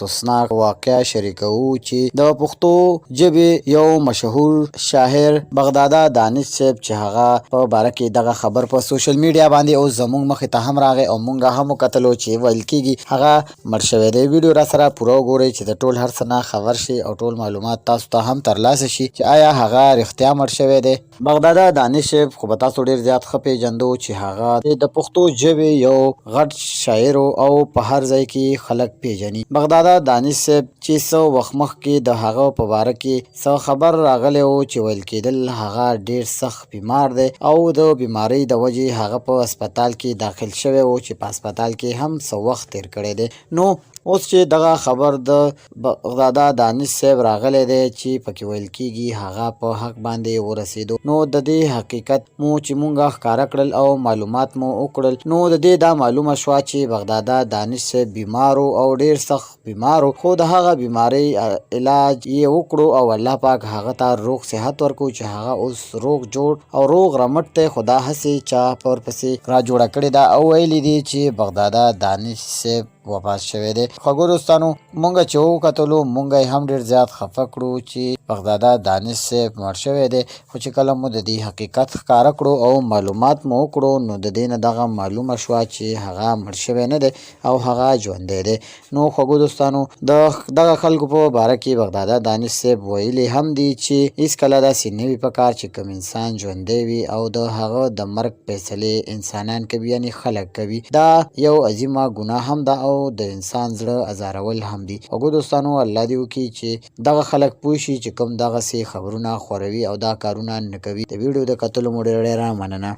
افسوسناک واقعه شریکوو چې د پښتو ژبې یو مشهور شاعر بغداده دانش صاحب چې هغه په باره کې دغه خبر په سوشل میډیا باندې اوس زموږ مخې ته هم راغی او مونږ هم وکتلو چې ویل کېږي هغه مړ شوی دی. ویډیو را سره پوره وګورئ چې د ټول هر څه نه خبر شي او ټول معلومات تاسو ته هم ترلاسه شي چې آیا هغه رښتیا مړ شوی دی. بغداده دانش صاحب خو به تاسو ډېر زیات ښه پېژندو چې هغه د پښتو ژبې یو غټ شاعر او په هر ځای کې خلک پیژني. بغداده دانش صاحب چې څه وخت مخکې د هغه په باره کې څه خبر راغلی و چې ویل کېدل هغه ډېر سخت بیمار دی او د بیمارۍ د وجې هغه په هسپتال کې داخل شوی و چې په هسپتال کې هم څه وخت تېر کړی دی. نو اوس چې دغه خبر د بغداده دانش صاحب راغلی دی چې پکې ویل کېږي هغه په حق باندې ورسېدو، نو د دې حقیقت مو چې مونږ ښکاره کړل او معلومات مو وکړل، نو د دې دا معلومه شوه چې بغداده دانش صاحب بیمار او ډېر سخت بیمار خو د هغه بیمارۍ علاج یې وکړو او الله پاک هغه ته روغ صحت ورکړو چې هغه اوس روغ جوړ او روغ رمټ دی. خو دا هسې چا پر پسې را جوړه کړې ده او ویلي دي چې بغداده دانش صاحب وفات شوی دی. خوږو دوستانو مونږ چې وکتلو مونږ یې هم ډېر زیات خفه کړو چې بغداده دانش صاحب مړ شوی دی، خو چې کله مو د دې حقیقت ښکاره کړو او معلومات مو وکړو نو د دې نه دغه معلومه شوه چې هغه مړ شوی نه دی او هغه ژوندی دی. نو خوږو دوستانو دغه خلکو په باره کې بغداده دانش صاحب ویلي هم دي چې هېڅکله داسې نه وي په کار چې کوم انسان ژوندی وي او د هغه د مرګ فیصلې انسانان کوي، یعنې خلک کوي. دا یو عظیمه ګناه هم ده او د انسان زړه ازارول هم دي. خوږو دوستانو الله دې وکړي چې دغه خلک پوه شي چې کوم دغسې خبرونه خوروي او دا کارونه نه کوي. د ویډیو د کتلو مو ډېره مننه.